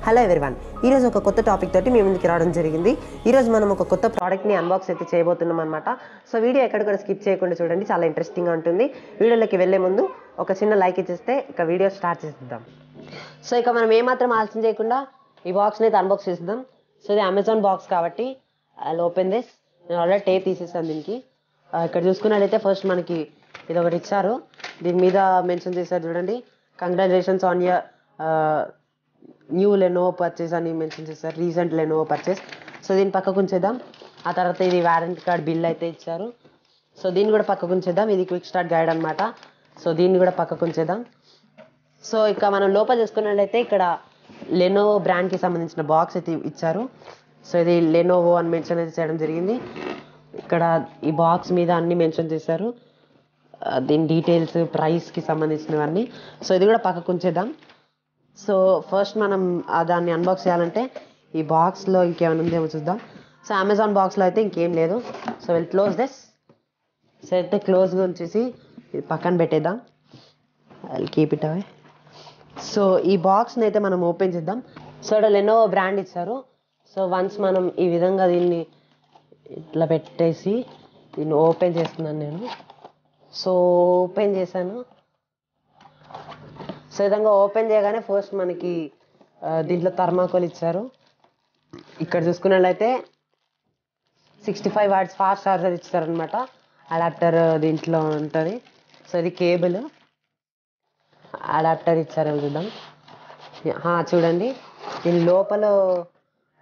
Hello everyone, ఈరోజు ఒక కొత్త టాపిక్ తోటి మీ ముందుకు రావడం జరిగింది. ఈరోజు మనం ఒక కొత్త ప్రోడక్ట్ని అన్బాక్స్ అయితే చేయబోతున్నాం అనమాట. సో వీడియో ఎక్కడ కూడా స్కిప్ చేయకుండా చూడండి, చాలా ఇంట్రెస్టింగ్గా ఉంటుంది. వీడియోలోకి వెళ్ళే ముందు ఒక చిన్న లైక్ ఇచ్చేస్తే ఇక వీడియో స్టార్ట్ చేద్దాం. సో ఇక మనం ఏమాత్రం ఆలస్యం చేయకుండా ఈ బాక్స్ని అయితే అన్బాక్స్ చేద్దాం. సో ఇది అమెజాన్ బాక్స్ కాబట్టి ఐల్ ఓపెన్ దిస్. నేను ఆల్రెడీ టేప్ తీసేసాను దీనికి. ఇక్కడ చూసుకున్నట్లయితే ఫస్ట్ మనకి ఇది ఒకటి ఇచ్చారు. దీని మీద మెన్షన్ చేశారు చూడండి, congratulations on your new Lenovo purchase అని మెన్షన్ చేశారు, రీసెంట్ లెనోవో పర్చేస్. సో దీన్ని పక్కకు ఉంచేద్దాం. ఆ తర్వాత ఇది వారంటీ కార్డ్ బిల్ అయితే ఇచ్చారు. సో దీన్ని కూడా పక్కకు ఉంచేద్దాం. ఇది క్విక్ స్టార్ట్ గైడ్ అనమాట. సో దీన్ని కూడా పక్కకు ఉంచేద్దాం. సో ఇక మనం లోపల చూసుకున్నట్లయితే ఇక్కడ లెనోవో బ్రాండ్కి సంబంధించిన బాక్స్ అయితే ఇచ్చారు. సో ఇది లెనోవో అని మెన్షన్ అయితే చేయడం జరిగింది. ఇక్కడ ఈ బాక్స్ మీద అన్ని మెన్షన్ చేశారు, దీని డీటెయిల్స్, ప్రైస్కి సంబంధించినవన్నీ. సో ఇది కూడా పక్కకు ఉంచేద్దాం. సో ఫస్ట్ మనం దాన్ని అన్బాక్స్ చేయాలంటే ఈ బాక్స్లో ఇంకేమైనా ఉందేమో చూద్దాం. సో అమెజాన్ బాక్స్లో అయితే ఇంకేం లేదు. So will close this. So అయితే క్లోజ్గా ఉంచేసి పక్కన పెట్టేద్దాం. I'll keep it away. So ఈ బాక్స్ని అయితే మనం ఓపెన్ చేద్దాం. సో ఇక్కడ లెనోవో బ్రాండ్ ఇచ్చారు. సో వన్స్ మనం ఈ విధంగా దీన్ని ఇట్లా పెట్టేసి దీన్ని ఓపెన్ చేస్తున్నాను నేను. సో ఓపెన్ చేశాను. సో ఈ విధంగా ఓపెన్ చేయగానే ఫస్ట్ మనకి దీంట్లో థర్మాకోల్ ఇచ్చారు. ఇక్కడ చూసుకున్నట్లయితే 65 వాట్స్ ఫాస్ట్ చార్జర్ ఇచ్చారనమాట. అడాప్టర్ దీంట్లో ఉంటుంది. సో ఇది కేబుల్ అడాప్టర్ ఇచ్చారు, చూద్దాం. చూడండి, దీని లోపల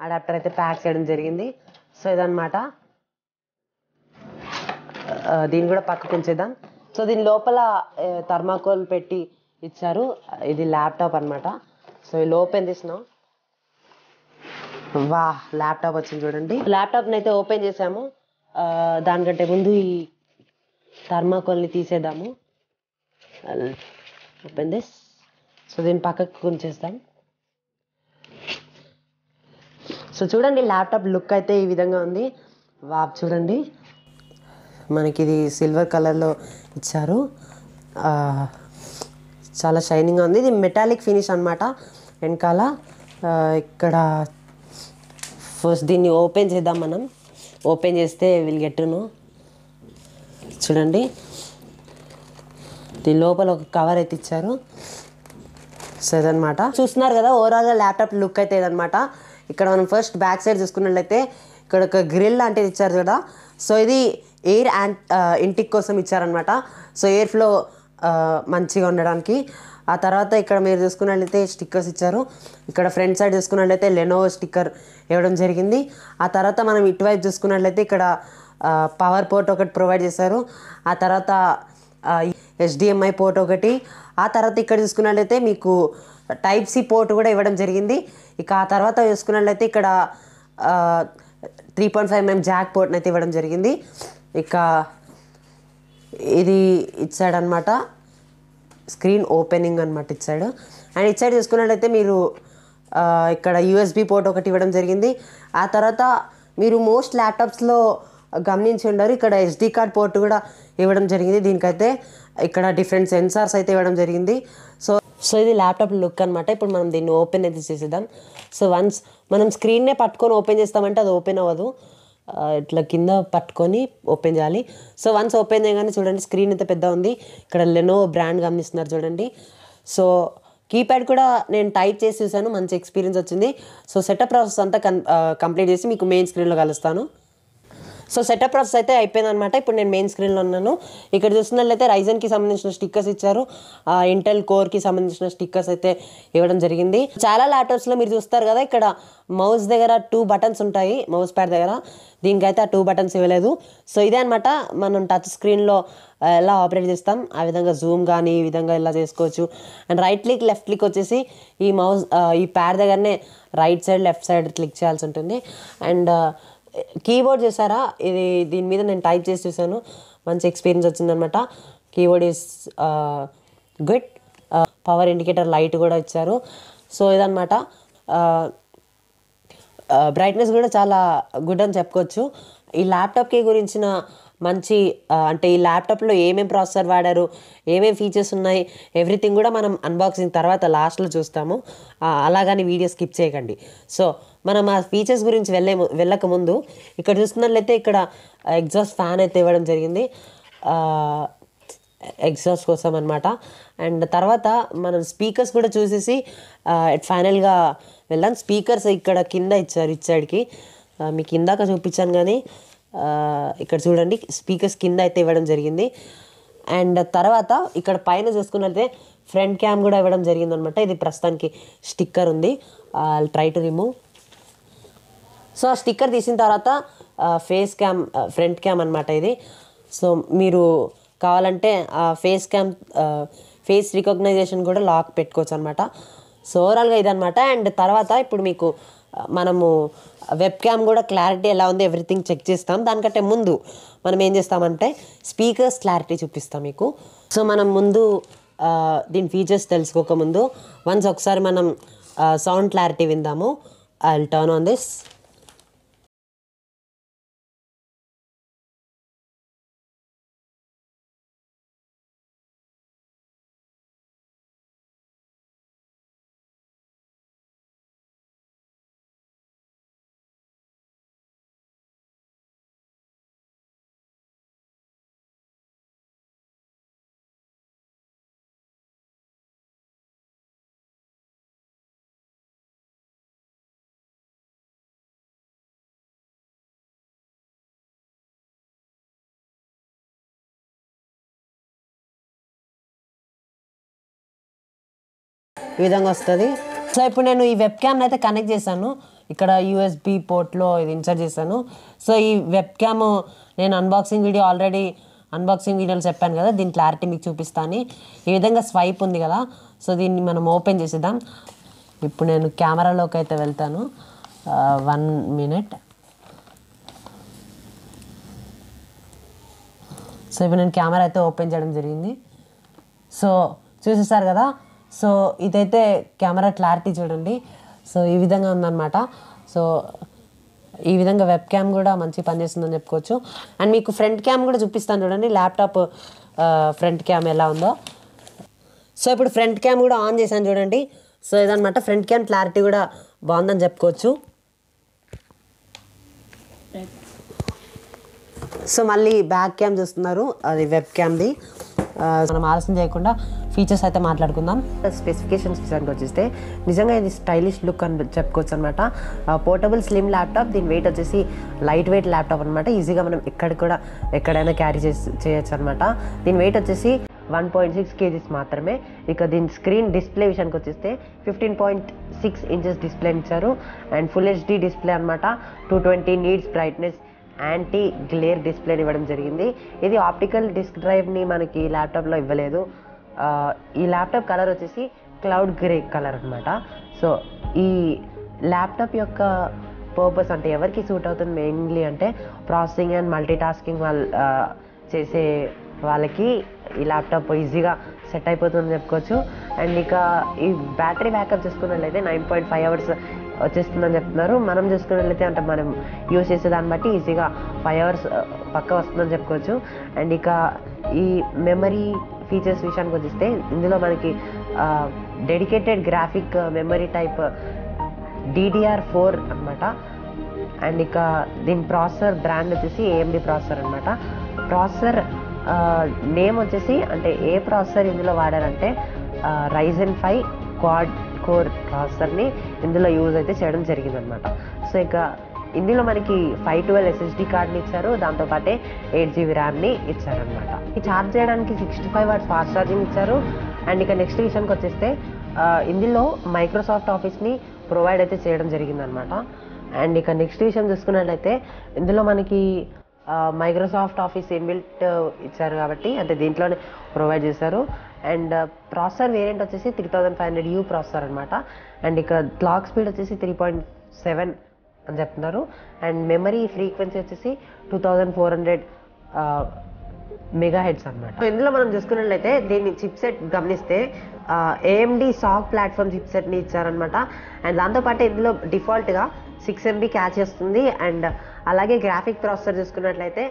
అడాప్టర్ అయితే ప్యాక్ చేయడం జరిగింది. సో ఇదన్నమాట. దీన్ని కూడా పక్కకు ఉంచేద్దాం. సో దీని లోపల థర్మాకోల్ పెట్టి ఇచ్చారు. ఇది ల్యాప్టాప్ అనమాట. సో ఇది ఓపెన్ చేసినాం. వా, ల్యాప్టాప్ వచ్చింది చూడండి. ల్యాప్టాప్ని అయితే ఓపెన్ చేసాము. దానికంటే ముందు ఈ థర్మాకోల్ని తీసేద్దాము. Open this. సో దీన్ని పక్కకు ఉంచేస్తాం. సో చూడండి, ల్యాప్టాప్ లుక్ అయితే ఈ విధంగా ఉంది. వా, చూడండి, మనకి ఇది సిల్వర్ కలర్లో ఇచ్చారు. చాలా షైనింగ్గా ఉంది. ఇది మెటాలిక్ ఫినిష్ అనమాట. వెనకాల ఇక్కడ ఫస్ట్ దీన్ని ఓపెన్ చేద్దాం. మనం ఓపెన్ చేస్తే విల్ గెట్ టు నో. చూడండి, దీని లోపల ఒక కవర్ అయితే ఇచ్చారు. సో ఇదనమాట. చూస్తున్నారు కదా, ఓవరాల్గా ల్యాప్టాప్ లుక్ అయితే ఇదనమాట. ఇక్కడ మనం ఫస్ట్ బ్యాక్ సైడ్ చూసుకున్నట్లయితే ఇక్కడ ఒక గ్రిల్ లాంటిది ఇచ్చారు కదా. సో ఇది ఎయిర్ అండ్ ఇంటిక్ కోసం ఇచ్చారనమాట. సో ఎయిర్ ఫ్లో మంచిగా ఉండడానికి. ఆ తర్వాత ఇక్కడ మీరు చూసుకున్నట్లయితే స్టిక్కర్స్ ఇచ్చారు. ఇక్కడ ఫ్రంట్ సైడ్ చూసుకున్నట్లయితే లెనోవో స్టిక్కర్ ఇవ్వడం జరిగింది. ఆ తర్వాత మనం ఇటువైపు చూసుకున్నట్లయితే ఇక్కడ పవర్ పోర్ట్ ఒకటి ప్రొవైడ్ చేశారు. ఆ తర్వాత HDMI పోర్ట్ ఒకటి. ఆ తర్వాత ఇక్కడ చూసుకున్నట్లయితే మీకు టైప్ సి పోర్ట్ కూడా ఇవ్వడం జరిగింది. ఇక ఆ తర్వాత చూసుకున్నట్లయితే ఇక్కడ 3.5mm జాక్ పోర్ట్ని అయితే ఇవ్వడం జరిగింది. ఇక ఇది ఇచ్చాడనమాట, స్క్రీన్ ఓపెనింగ్ అనమాట ఇచ్చాడు. అండ్ ఇటు సైడ్ చూసుకున్నట్లయితే మీరు ఇక్కడ USB పోర్ట్ ఒకటి ఇవ్వడం జరిగింది. ఆ తర్వాత మీరు మోస్ట్ ల్యాప్టాప్స్లో గమనించి ఉండరు, ఇక్కడ SD కార్డ్ పోర్ట్ కూడా ఇవ్వడం జరిగింది. దీనికైతే ఇక్కడ డిఫరెంట్ సెన్సార్స్ అయితే ఇవ్వడం జరిగింది. సో ఇది ల్యాప్టాప్ లుక్ అనమాట. ఇప్పుడు మనం దీన్ని ఓపెన్ అయితే చేసేద్దాం. సో వన్స్ మనం స్క్రీన్నే పట్టుకొని ఓపెన్ చేస్తామంటే అది ఓపెన్ అవ్వదు, ఇట్లా కింద పట్టుకొని ఓపెన్ చేయాలి. సో వన్స్ ఓపెన్ చేయగానే చూడండి, స్క్రీన్ అయితే పెద్ద ఉంది. ఇక్కడ లెనోవో బ్రాండ్ గమనిస్తున్నారు చూడండి. సో కీప్యాడ్ కూడా నేను టైప్ చేసి చూసాను, మంచి ఎక్స్పీరియన్స్ వచ్చింది. సో సెటప్ ప్రాసెస్ అంతా కంప్లీట్ చేసి మీకు మెయిన్ స్క్రీన్లో కలుస్తాను. సో సెటప్ ప్రాసెస్ అయితే అయిపోయిందనమాట. ఇప్పుడు నేను మెయిన్ స్క్రీన్లో ఉన్నాను. ఇక్కడ చూస్తున్నట్లయితే రైజన్కి సంబంధించిన స్టిక్కర్స్ ఇచ్చారు, ఇంటెల్ కోర్కి సంబంధించిన స్టిక్కర్స్ అయితే ఇవ్వడం జరిగింది. చాలా ల్యాప్టాప్స్లో మీరు చూస్తారు కదా, ఇక్కడ మౌస్ దగ్గర 2 బటన్స్ ఉంటాయి, మౌస్ ప్యాడ్ దగ్గర. దీనికైతే ఆ 2 బటన్స్ ఇవ్వలేదు. సో ఇదే అనమాట, మనం టచ్ స్క్రీన్లో ఎలా ఆపరేట్ చేస్తాం ఆ విధంగా జూమ్ కానీ ఈ విధంగా ఇలా చేసుకోవచ్చు. And right click, left click వచ్చేసి ఈ మౌస్ ఈ ప్యాడ్ దగ్గరనే right side, left side click చేయాల్సి ఉంటుంది. అండ్ కీబోర్డ్ చేశారా, ఇది దీని మీద నేను టైప్ చేసి చూసాను, మంచి ఎక్స్పీరియన్స్ వచ్చిందనమాట. Keyboard is good. Power indicator light కూడా ఇచ్చారు. సో ఇదనమాట. బ్రైట్నెస్ కూడా చాలా గుడ్ అని చెప్పుకోవచ్చు. ఈ ల్యాప్టాప్కి గురించిన మంచి అంటే ఈ ల్యాప్టాప్లో ఏమేమి ప్రాసెసర్ వాడారు, ఏమేమి ఫీచర్స్ ఉన్నాయి, ఎవ్రీథింగ్ కూడా మనం అన్బాక్సింగ్ తర్వాత లాస్ట్లో చూస్తాము. అలాగని వీడియో స్కిప్ చేయకండి. సో మనం ఆ ఫీచర్స్ గురించి వెళ్ళక ముందు ఇక్కడ చూస్తున్నట్లయితే ఇక్కడ ఎగ్జాస్ట్ ఫ్యాన్ అయితే ఇవ్వడం జరిగింది, ఎగ్జాస్ట్ కోసం అనమాట. అండ్ తర్వాత మనం స్పీకర్స్ కూడా చూసేసి ఫైనల్గా వెళ్దాం. స్పీకర్స్ ఇక్కడ కింద ఇచ్చారు, ఇటు సైడ్కి మీకు ఇందాక చూపించాను కానీ ఇక్కడ చూడండి స్పీకర్స్ కింద అయితే ఇవ్వడం జరిగింది. అండ్ తర్వాత ఇక్కడ పైన చూసుకున్నట్లయితే ఫ్రంట్ క్యామ్ కూడా ఇవ్వడం జరిగింది అనమాట. ఇది ప్రస్తుతానికి స్టిక్కర్ ఉంది, ట్రై టు రిమూవ్. సో ఆ స్టిక్కర్ తీసిన తర్వాత ఫేస్ క్యామ్, ఫ్రంట్ క్యామ్ అనమాట ఇది. సో మీరు కావాలంటే ఫేస్ క్యామ్, ఫేస్ రికగ్నైజేషన్ కూడా లాక్ పెట్టుకోవచ్చు అనమాట. సో ఓవరాల్గా ఇదనమాట. అండ్ తర్వాత ఇప్పుడు మీకు మనము వెబ్ క్యామ్ కూడా క్లారిటీ ఎలా ఉంది ఎవ్రీథింగ్ చెక్ చేస్తాం. దానికంటే ముందు మనం ఏం చేస్తామంటే స్పీకర్స్ క్లారిటీ చూపిస్తాం మీకు. సో మనం ముందు దీని ఫీచర్స్ తెలుసుకోకముందు వన్స్ ఒకసారి మనం సౌండ్ క్లారిటీ విందాము. I will turn on this. ఈ విధంగా వస్తుంది. సో ఇప్పుడు నేను ఈ వెబ్ క్యామ్ని అయితే కనెక్ట్ చేశాను. ఇక్కడ యూఎస్బి పోర్ట్లో ఇది ఇన్సర్ట్ చేశాను. సో ఈ వెబ్ క్యామ్ నేను అన్బాక్సింగ్ వీడియో ఆల్రెడీ అన్బాక్సింగ్ వీడియోలు చెప్పాను కదా, దీని క్లారిటీ మీకు చూపిస్తాను. ఈ విధంగా స్వైప్ ఉంది కదా, సో దీన్ని మనం ఓపెన్ చేసేద్దాం. ఇప్పుడు నేను కెమెరాలోకి అయితే వెళ్తాను. 1 minute. సో ఇప్పుడు నేను కెమెరా అయితే ఓపెన్ చేయడం జరిగింది. సో చూసేసారు కదా, సో ఇదైతే కెమెరా క్లారిటీ చూడండి. సో ఈ విధంగా ఉందన్నమాట. సో ఈ విధంగా వెబ్ క్యామ్ కూడా మంచి పనిచేస్తుందని చెప్పుకోవచ్చు. అండ్ మీకు ఫ్రంట్ క్యామ్ కూడా చూపిస్తాను చూడండి, ల్యాప్టాప్ ఫ్రంట్ క్యామ్ ఎలా ఉందో. సో ఇప్పుడు ఫ్రంట్ క్యామ్ కూడా ఆన్ చేశాను చూడండి. సో ఇదనమాట, ఫ్రంట్ క్యామ్ క్లారిటీ కూడా బాగుందని చెప్పుకోవచ్చు. సో మళ్ళీ బ్యాక్ క్యామ్ చూస్తున్నారు, అది వెబ్ క్యామ్ది. మనం ఆలస్యం చేయకుండా ఫీచర్స్ అయితే మాట్లాడుకుందాం. స్పెసిఫికేషన్స్ విషయానికి వచ్చేస్తే నిజంగా ఇది స్టైలిష్ లుక్ అని చెప్పుకోవచ్చు అనమాట. పోర్టబుల్ స్లిమ్ ల్యాప్టాప్, దీని వెయిట్ వచ్చేసి లైట్ వెయిట్ ల్యాప్టాప్ అనమాట. ఈజీగా మనం ఎక్కడైనా క్యారీ చేయొచ్చు అనమాట. దీని వెయిట్ వచ్చేసి 1.6 kgs మాత్రమే. ఇక దీని స్క్రీన్ డిస్ప్లే విషయానికి వచ్చేస్తే 15.6 inches డిస్ప్లే ఇచ్చారు. అండ్ ఫుల్ హెచ్డి డిస్ప్లే అనమాట. 220 nits బ్రైట్నెస్, యాంటీ గ్లేర్ డిస్ప్లేని ఇవ్వడం జరిగింది. ఇది ఆప్టికల్ డిస్క్ డ్రైవ్ని మనకి ల్యాప్టాప్లో ఇవ్వలేదు. ఈ ల్యాప్టాప్ కలర్ వచ్చేసి క్లౌడ్ గ్రే కలర్ అనమాట. సో ఈ ల్యాప్టాప్ యొక్క పర్పస్ అంటే ఎవరికి సూట్ అవుతుంది మెయిన్లీ అంటే ప్రాసెసింగ్ అండ్ మల్టీ టాస్కింగ్ చేసే వాళ్ళకి ఈ ల్యాప్టాప్ ఈజీగా సెట్ అయిపోతుందని చెప్పుకోవచ్చు. అండ్ ఇక ఈ బ్యాటరీ బ్యాకప్ చూసుకున్నట్లయితే 9.5 hours వచ్చేస్తుందని చెప్తున్నారు. మనం చూసుకున్నట్లయితే అంటే మనం యూజ్ చేసే దాన్ని బట్టి ఈజీగా 5 hours పక్క వస్తుందని చెప్పుకోవచ్చు. అండ్ ఇక ఈ మెమరీ ఫీచర్స్ విషయానికి వచ్చేస్తే ఇందులో మనకి dedicated graphic memory type DDR4 అనమాట. అండ్ ఇక దీని ప్రాసెసర్ బ్రాండ్ వచ్చేసి AMD ప్రాసెసర్ అనమాట. ప్రాసెసర్ నేమ్ వచ్చేసి అంటే ఏ ప్రాసెసర్ ఇందులో వాడారంటే Ryzen 5 క్వాడ్ కోర్ ప్రాసెసర్ని ఇందులో యూజ్ అయితే చేయడం జరిగిందనమాట. సో ఇక ఇందులో మనకి 512 SSD కార్డ్ని ఇచ్చారు, దాంతోపాటే 8 GB ర్యామ్ని ఇచ్చారనమాట. ఈ ఛార్జ్ చేయడానికి 65 watts ఫాస్ట్ ఛార్జింగ్ ఇచ్చారు. అండ్ ఇక నెక్స్ట్ విషయానికి వచ్చేస్తే ఇందులో మైక్రోసాఫ్ట్ ఆఫీస్ని ప్రొవైడ్ అయితే చేయడం జరిగిందనమాట. అండ్ ఇక నెక్స్ట్ విషయం చూసుకున్నట్లయితే ఇందులో మనకి మైక్రోసాఫ్ట్ ఆఫీస్ ఇన్బిల్ట్ ఇచ్చారు కాబట్టి అంటే దీంట్లోనే ప్రొవైడ్ చేశారు. అండ్ ప్రాసెసర్ వేరియంట్ వచ్చేసి 3500U ప్రాసెసర్ అనమాట. అండ్ ఇక క్లాక్ స్పీడ్ వచ్చేసి 3.7 అని చెప్తున్నారు. అండ్ మెమరీ ఫ్రీక్వెన్సీ వచ్చేసి 2400 MHz అనమాట. ఇందులో మనం చూసుకున్నట్లయితే దీన్ని చిప్సెట్ గమనిస్తే AMD సాక్ ప్లాట్ఫామ్ చిప్సెట్ని ఇచ్చారనమాట. అండ్ దాంతోపాటు ఇందులో డిఫాల్ట్గా 6 MB క్యాచ్ చేస్తుంది. అండ్ అలాగే గ్రాఫిక్ ప్రాసెసర్ చూసుకున్నట్లయితే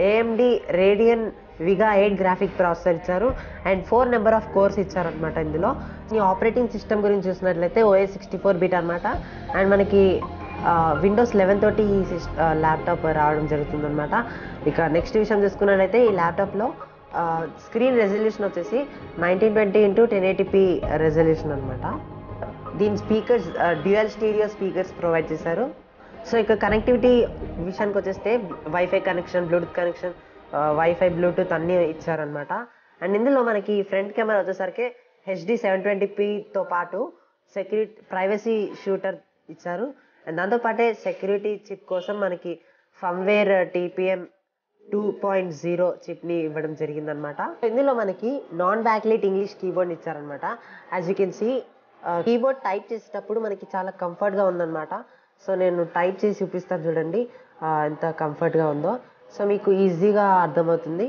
ఏఎండి రేడియన్ విగా 8 గ్రాఫిక్ ప్రాసెసర్ ఇచ్చారు అండ్ 4 నెంబర్ ఆఫ్ కోర్స్ ఇచ్చారనమాట. ఇందులో ఈ ఆపరేటింగ్ సిస్టమ్ గురించి చూసినట్లయితే OS 64 బిట్ అనమాట. అండ్ మనకి విండోస్ 11 తోటి ఈ ల్యాప్టాప్ రావడం జరుగుతుందన్నమాట. ఇక నెక్స్ట్ విషయం చూసుకున్నట్లయితే ఈ ల్యాప్టాప్లో స్క్రీన్ రెజల్యూషన్ వచ్చేసి 1920x1080p రెజల్యూషన్ అనమాట. దీని speakers dual stereo speakers provide చేశారు. సో ఇక కనెక్టివిటీ విషయానికి వచ్చేస్తే wifi connection, Bluetooth connection, wifi Bluetooth అన్నీ ఇచ్చారనమాట. అండ్ ఇందులో మనకి ఫ్రంట్ కెమెరా వచ్చేసరికి HD 720pతో పాటు ప్రైవసీ షూటర్ ఇచ్చారు. అండ్ దాంతోపాటే సెక్యూరిటీ చిప్ కోసం మనకి ఫర్మ్వేర్ TPM 2.0 చిప్ని ఇవ్వడం జరిగిందనమాట. ఇందులో మనకి నాన్ బ్యాక్లైట్ ఇంగ్లీష్ కీబోర్డ్ ఇచ్చారనమాట. As you can see keyboard type చేసేటప్పుడు మనకి చాలా కంఫర్ట్గా ఉందన్నమాట. సో నేను టైప్ చేసి చూపిస్తాను చూడండి ఎంత కంఫర్ట్గా ఉందో. సో మీకు ఈజీగా అర్థమవుతుంది.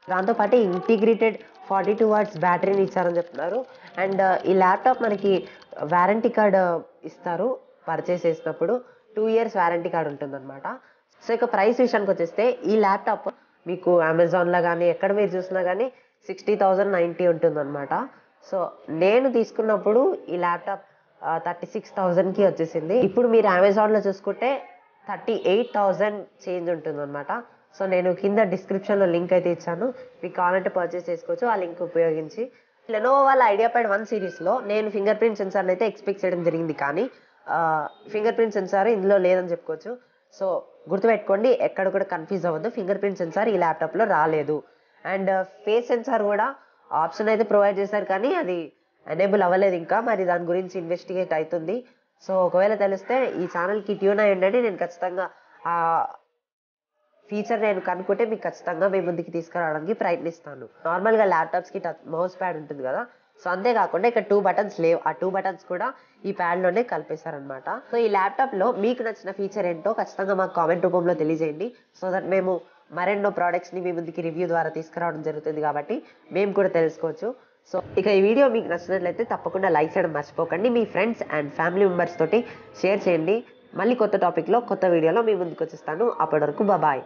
దాంతోపాటు ఇంటిగ్రేటెడ్ 42 వాట్స్ బ్యాటరీని ఇచ్చారని చెప్తున్నారు. అండ్ ఈ ల్యాప్టాప్ మనకి వారంటీ కార్డ్ ఇస్తారు పర్చేస్ చేసినప్పుడు. 2 years వారంటీ కార్డ్ ఉంటుందన్నమాట. సో ఇక ప్రైస్ విషయానికి వచ్చేస్తే ఈ ల్యాప్టాప్ మీకు అమెజాన్లో కానీ ఎక్కడ మీరు చూసినా కానీ 60,090 ఉంటుందన్నమాట. సో నేను తీసుకున్నప్పుడు ఈ ల్యాప్టాప్ 36,000కి వచ్చేసింది. ఇప్పుడు మీరు అమెజాన్లో చూసుకుంటే 38,000 చేంజ్ ఉంటుందన్నమాట. సో నేను కింద డిస్క్రిప్షన్లో లింక్ అయితే ఇచ్చాను, మీకు కావాలంటే పర్చేస్ చేసుకోవచ్చు ఆ లింక్ ఉపయోగించి. లెనోవో వాళ్ళ ఐడియాప్యాడ్ 1 సిరీస్లో నేను ఫింగర్ ప్రింట్ సెన్సార్ని అయితే ఎక్స్పెక్ట్ చేయడం జరిగింది, కానీ ఫింగర్ ప్రింట్ సెన్సార్ ఇందులో లేదని చెప్పుకోవచ్చు. సో గుర్తుపెట్టుకోండి, ఎక్కడ కూడా కన్ఫ్యూజ్ అవ్వద్దు, ఫింగర్ ప్రింట్ సెన్సార్ ఈ ల్యాప్టాప్లో రాలేదు. అండ్ ఫేస్ సెన్సార్ కూడా ఆప్షన్ అయితే ప్రొవైడ్ చేశారు, కానీ అది ఎనేబుల్ అవ్వలేదు ఇంకా. మరి దాని గురించి ఇన్వెస్టిగేట్ అవుతుంది. సో ఒకవేళ తెలిస్తే ఈ ఛానల్కి ట్యూన్ అయ్యి ఉండండి, నేను ఖచ్చితంగా ఆ ఫీచర్ నేను కనుక్కుంటే మీకు ఖచ్చితంగా మీ ముందుకి తీసుకురావడానికి ప్రయత్నిస్తాను. నార్మల్గా ల్యాప్టాప్స్కి మౌస్ ప్యాడ్ ఉంటుంది కదా, సో అంతేకాకుండా ఇక్కడ 2 buttons లేవు, ఆ 2 buttons కూడా ఈ ప్యాడ్లోనే కలిపేశారనమాట. సో ఈ ల్యాప్టాప్లో మీకు నచ్చిన ఫీచర్ ఏంటో ఖచ్చితంగా మాకు కామెంట్ రూపంలో తెలియజేయండి. సో దట్ మేము మరెన్నో ప్రోడక్ట్స్ని మీ ముందుకి రివ్యూ ద్వారా తీసుకురావడం జరుగుతుంది, కాబట్టి మేము కూడా తెలుసుకోవచ్చు. సో ఇక ఈ వీడియో మీకు నచ్చినట్లయితే తప్పకుండా లైక్ చేయడం మర్చిపోకండి. మీ ఫ్రెండ్స్ అండ్ ఫ్యామిలీ మెంబర్స్ తోటి షేర్ చేయండి. మళ్ళీ కొత్త టాపిక్లో కొత్త వీడియోలో మీ ముందుకు వచ్చేస్తాను. అప్పటి వరకు బాయ్.